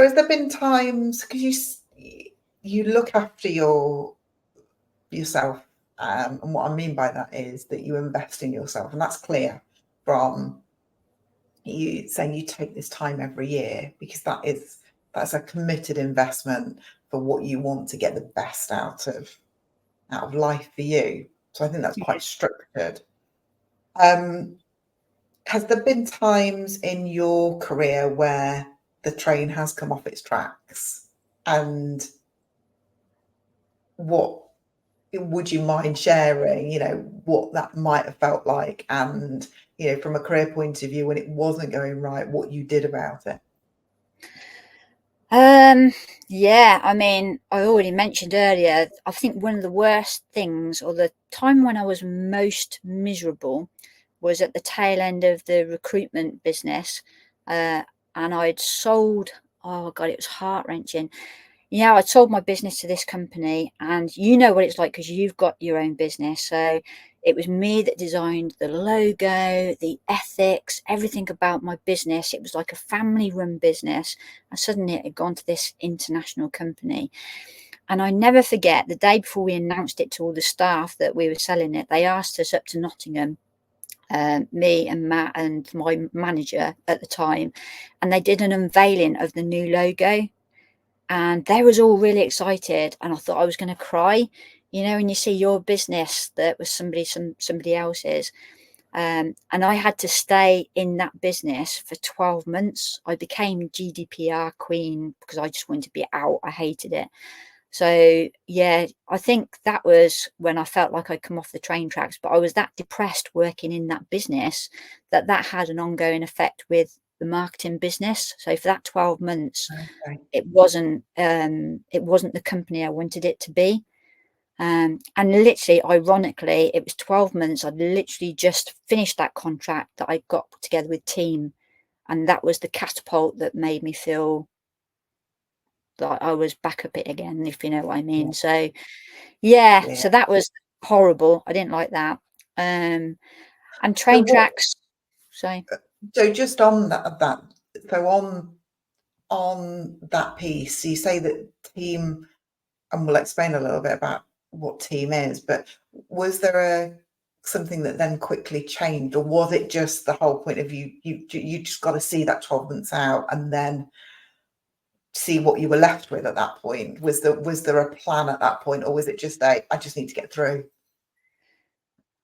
has there been times, because you look after yourself, and what I mean by that is that you invest in yourself, and that's clear from you saying you take this time every year, because that's a committed investment for what you want to get the best out of life for you. So I think that's quite structured. Has there been times in your career where the train has come off its tracks, and what would you mind sharing, what that might have felt like, and, from a career point of view, when it wasn't going right, what you did about it? Yeah, I mean, I already mentioned earlier, I think one of the worst things, or the time when I was most miserable, was at the tail end of the recruitment business. And I'd sold, oh God, it was heart-wrenching. Yeah, I sold my business to this company, and you know what it's like because you've got your own business. So it was me that designed the logo, the ethics, everything about my business. It was like a family-run business, and suddenly it had gone to this international company. And I never forget, the day before we announced it to all the staff that we were selling it, they asked us up to Nottingham, me and Matt and my manager at the time, and they did an unveiling of the new logo. And they was all really excited, and I thought I was going to cry, when you see your business that was somebody else's. And I had to stay in that business for 12 months. I became GDPR queen because I just wanted to be out. I hated it. So yeah, I think that was when I felt like I'd come off the train tracks, but I was that depressed working in that business that had an ongoing effect with the marketing business. So for that 12 months, Okay. it wasn't the company I wanted it to be. And literally, ironically, it was 12 months. I'd literally just finished that contract that I got together with Team, and that was the catapult that made me feel that I was back up it again, if you know what I mean. Yeah. So yeah, Yeah. so that was horrible. I didn't like that. And So train tracks. So just on that, so on that piece, you say that Team, and we'll explain a little bit about what Team is, but was there something that then quickly changed, or was it just the whole point of you just got to see that 12 months out and then see what you were left with at that point? Was there a plan at that point, or was it just I just need to get through?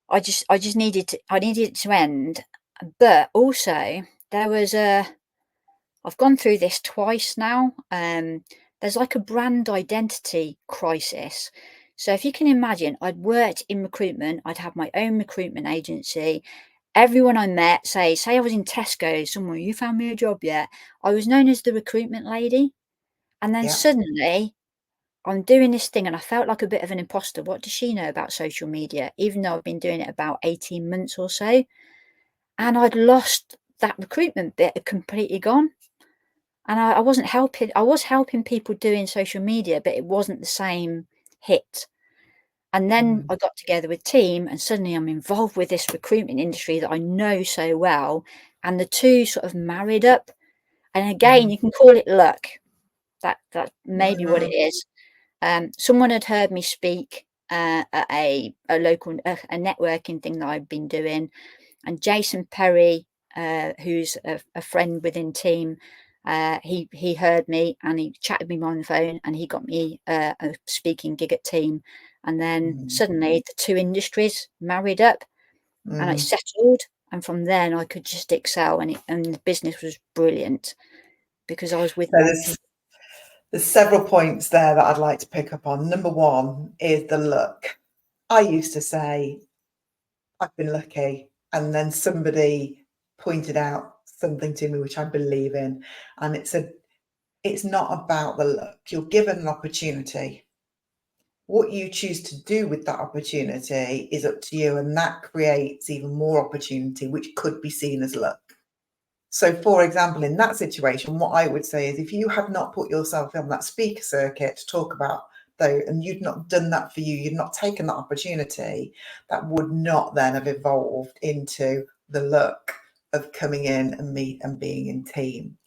I just needed it to end, but also there was I've gone through this twice now. There's like a brand identity crisis. So if you can imagine, I'd worked in recruitment, I'd have my own recruitment agency. Everyone I met, say I was in Tesco somewhere, you found me a job yet? I was known as the recruitment lady. And then Yeah. suddenly I'm doing this thing and I felt like a bit of an imposter. What does she know about social media? Even though I've been doing it about 18 months or so. And I'd lost that recruitment bit, had completely gone. And I wasn't helping. I was helping people doing social media, but it wasn't the same hit. And then I got together with Team, and suddenly I'm involved with this recruitment industry that I know so well. And the two sort of married up. And again, you can call it luck. That may be what it is. Someone had heard me speak at a local a networking thing that I've been doing, and Jason Perry, who's a friend within Team, he heard me and he chatted me on the phone, and he got me a speaking gig at Team, and then suddenly the two industries married up, and I settled, and from then I could just excel, and the business was brilliant because I was with. So there's several points there that I'd like to pick up on. Number one is the luck. I used to say, I've been lucky, and then somebody pointed out something to me which I believe in, and it's not about the luck. You're given an opportunity. What you choose to do with that opportunity is up to you, and that creates even more opportunity, which could be seen as luck. So, for example, in that situation, what I would say is if you have not put yourself on that speaker circuit to talk about though, and you'd not done that for you, you'd not taken that opportunity, that would not then have evolved into the luck of coming in and being in Team.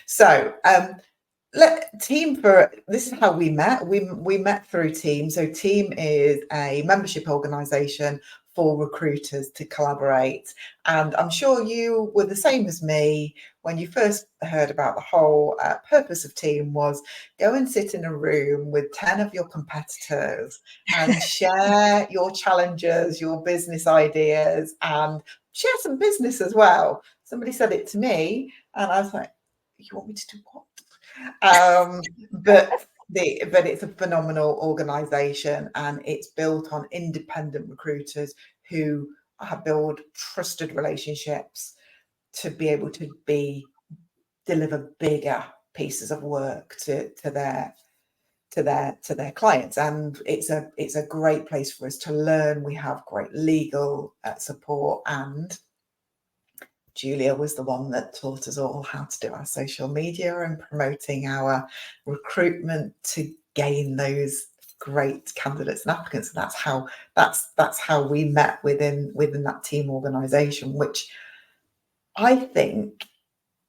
So This is how we met. We met through Team. So Team is a membership organisation for recruiters to collaborate. And I'm sure you were the same as me when you first heard about the whole purpose of Team was go and sit in a room with 10 of your competitors and share your challenges, your business ideas, and share some business as well. Somebody said it to me and I was like, you want me to do what? But it's a phenomenal organisation and it's built on independent recruiters who have built trusted relationships to be able to deliver bigger pieces of work to their clients, and it's a great place for us to learn. We have great legal support, and Julia was the one that taught us all how to do our social media and promoting our recruitment to gain those great candidates and applicants. And that's how we met within that Team organisation, which I think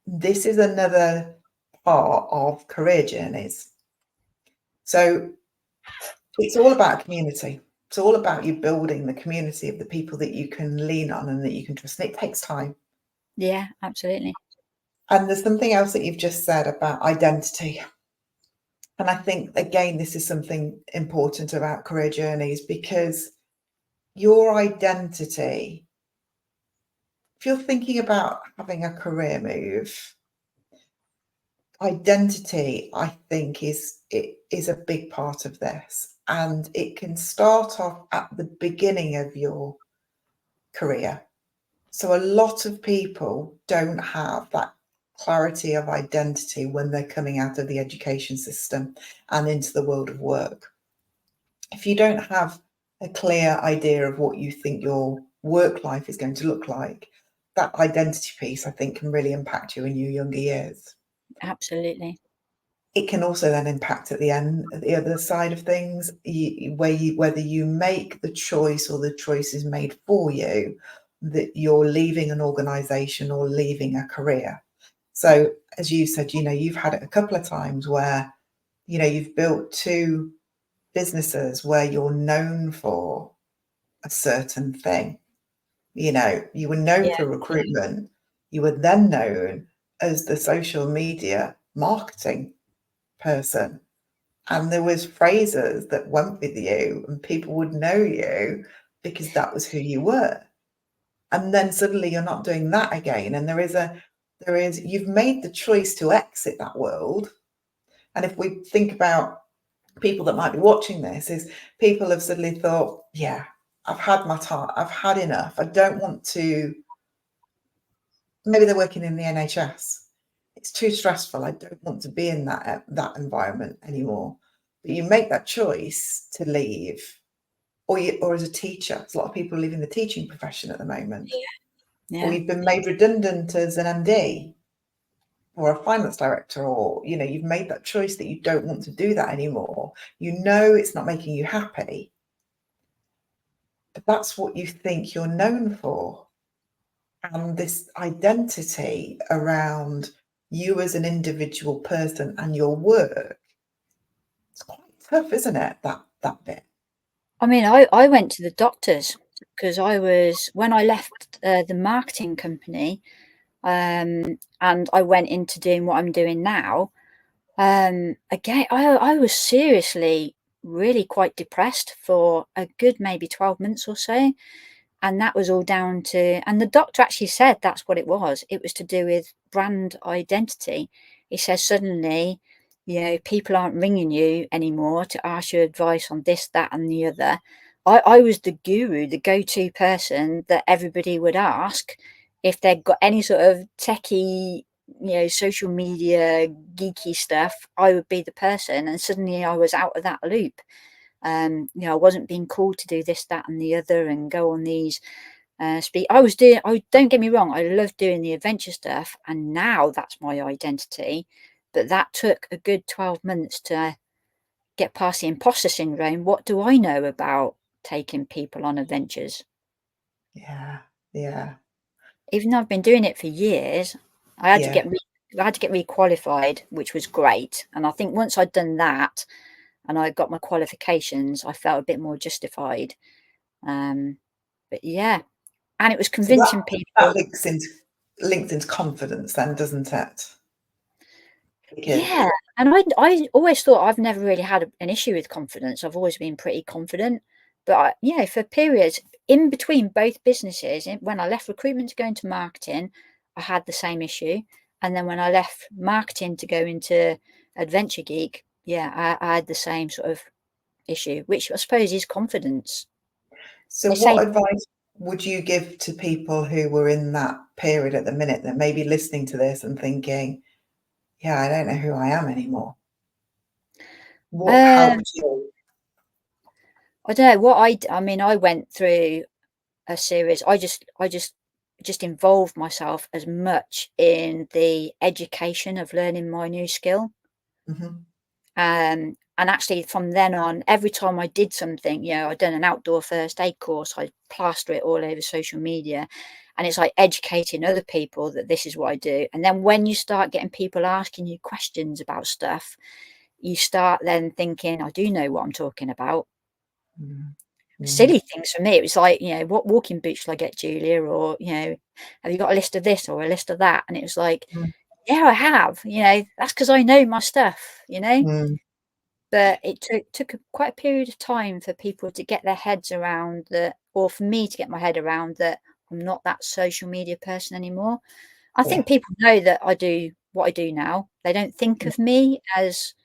this is another part of career journeys. So it's all about community. It's all about you building the community of the people that you can lean on and that you can trust. And it takes time. Yeah, absolutely. And there's something else that you've just said about identity. And I think, again, this is something important about career journeys, because your identity, if you're thinking about having a career move, identity, I think, is a big part of this. And it can start off at the beginning of your career. So a lot of people don't have that clarity of identity when they're coming out of the education system and into the world of work. If you don't have a clear idea of what you think your work life is going to look like, that identity piece, I think, can really impact you in your younger years. Absolutely. It can also then impact at the end, at the other side of things, whether you make the choice or the choice is made for you, that you're leaving an organization or leaving a career. So as you said, you've had it a couple of times where, you've built two businesses where you're known for a certain thing. You were known for recruitment. You were then known as the social media marketing person. And there was phrases that went with you and people would know you because that was who you were. And then suddenly you're not doing that again. And you've made the choice to exit that world. And if we think about people that might be watching this, is people have suddenly thought, yeah, I've had my time, I've had enough. I don't want to, maybe they're working in the NHS. It's too stressful. I don't want to be in that environment anymore. But you make that choice to leave, or as a teacher. There's a lot of people leaving the teaching profession at the moment. Yeah. Or you've been made redundant as an MD or a finance director, or you've made that choice that you don't want to do that anymore. It's not making you happy, but that's what you think you're known for. And this identity around you as an individual person and your work, it's quite tough, isn't it? That bit. I mean, I went to the doctors because when I left the marketing company, and I went into doing what I'm doing now. Again, I was seriously really quite depressed for a good maybe 12 months or so. And that was all down to, and the doctor actually said that's what it was. It was to do with brand identity. He says suddenly, people aren't ringing you anymore to ask you advice on this, that, and the other. I was the guru, the go-to person that everybody would ask if they'd got any sort of techie, social media geeky stuff. I would be the person, and suddenly I was out of that loop. I wasn't being called to do this, that, and the other, and go on these speak. Don't get me wrong, I love doing the adventure stuff, and now that's my identity. But that took a good 12 months to get past the imposter syndrome. What do I know about taking people on adventures? Yeah. Even though I've been doing it for years, I had to Yeah. get rid I had to get requalified, which was great. And I think once I'd done that and I got my qualifications, I felt a bit more justified. But yeah, and it was So convincing that people. links into confidence then, doesn't it? Because Yeah, and I always thought I've never really had an issue with confidence. I've always been pretty confident, but for periods in between both businesses, when I left recruitment to go into marketing, I had the same issue, and then when I left marketing to go into Adventure Geek, I had the same sort of issue, which I suppose is confidence. so They say, what advice would you give to people who were in that period at the minute that may be listening to this and thinking, yeah, I don't know who I am anymore? What um, helped you? I don't know what I mean. I went through a series. I just involved myself as much in the education of learning my new skill. Mhm. And actually from then on, every time I did something, I'd done an outdoor first aid course, I'd plaster it all over social media. And it's like educating other people that this is what I do. And then when you start getting people asking you questions about stuff, you start then thinking, I do know what I'm talking about. Mm. Mm. Silly things for me. It was like, what walking boots shall I get, Julia? Or, have you got a list of this or a list of that? And it was like, Mm. yeah, I have. That's because I know my stuff. Mm. But it took quite a period of time for people to get their heads around that, or for me to get my head around that I'm not that social media person anymore. I Yeah. think people know that I do what I do now. They don't think of me as,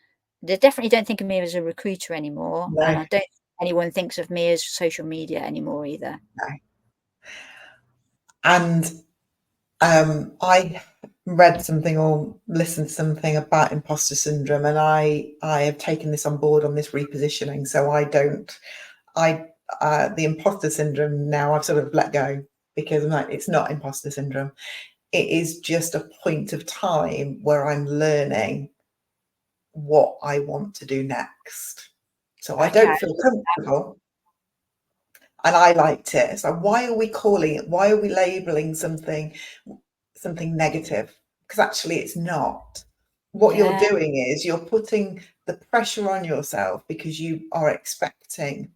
they definitely don't think of me as a recruiter anymore. No, And I don't think anyone thinks of me as social media anymore either. no. And I read something or listened to something about imposter syndrome, and I have taken this on board on this repositioning. So I don't, I the imposter syndrome now I've sort of let go, because I'm like, it's not imposter syndrome. It is just a point of time where I'm learning what I want to do next. So I Okay. don't feel comfortable. And I liked it. So why are we calling it? Why are we labeling something negative? Because actually it's not. What you're Yeah. doing is you're putting the pressure on yourself because you are expecting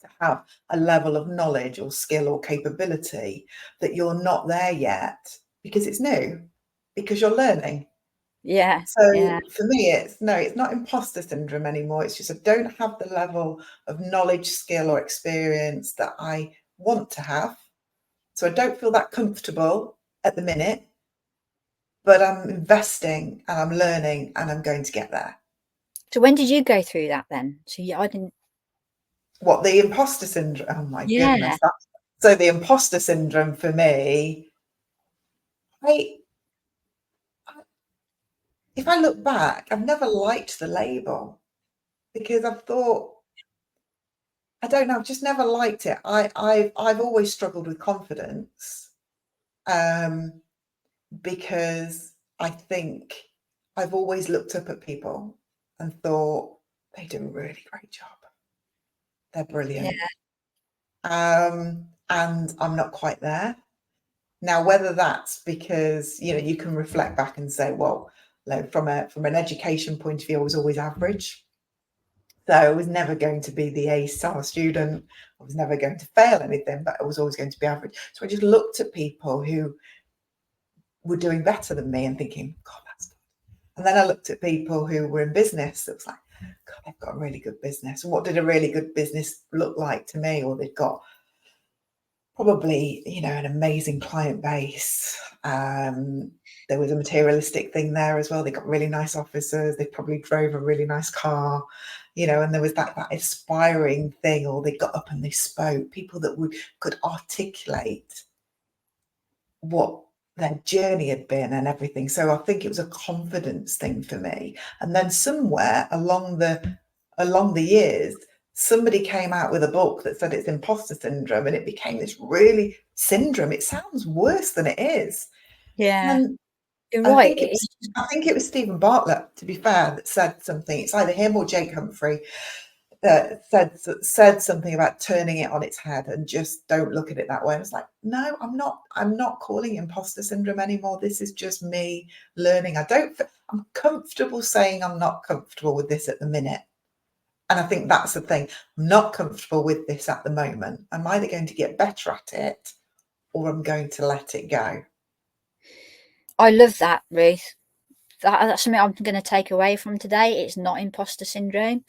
to have a level of knowledge or skill or capability that you're not there yet, because it's new, because you're learning. Yeah. Yeah. So for me, it's not imposter syndrome anymore. It's just I don't have the level of knowledge, skill, or experience that I want to have. So I don't feel that comfortable at the minute, but I'm investing and I'm learning and I'm going to get there. So when did you go through that then? So I didn't. What, the imposter syndrome? Oh my Yeah. goodness. So the imposter syndrome for me, I, if I look back, I've never liked the label, because I've thought, I don't know, I've just never liked it. I've always struggled with confidence, um, because I think I've always looked up at people and thought they do a really great job. They're Yeah. brilliant. And I'm not quite there. Now, whether that's because, you can reflect back and say, well, like, from an education point of view, I was always average. So I was never going to be the A-star student. I was never going to fail anything, but I was always going to be average. So I just looked at people who were doing better than me and thinking, God, that's good. And then I looked at people who were in business. It was like, God, they've got a really good business. And what did a really good business look like to me? Or they've got probably, an amazing client base. There was a materialistic thing there as well. They got really nice officers. They probably drove a really nice car, and there was that aspiring thing, or they got up and they spoke. People that could articulate what their journey had been and everything. So I think it was a confidence thing for me. And then somewhere along the years, somebody came out with a book that said it's imposter syndrome, and it became this really syndrome. It sounds worse than it is. Yeah. And You're I right. think it was I think it was Stephen Bartlett, to be fair, that said something. It's either him or Jake Humphrey. said something about turning it on its head and just don't look at it that way. I was like, no, I'm not calling it imposter syndrome anymore. This is just me learning. I'm comfortable saying I'm not comfortable with this at the minute. And I think that's the thing. I'm not comfortable with this at the moment. I'm either going to get better at it or I'm going to let it go. I love that, Ruth. That's something I'm going to take away from today. It's not imposter syndrome.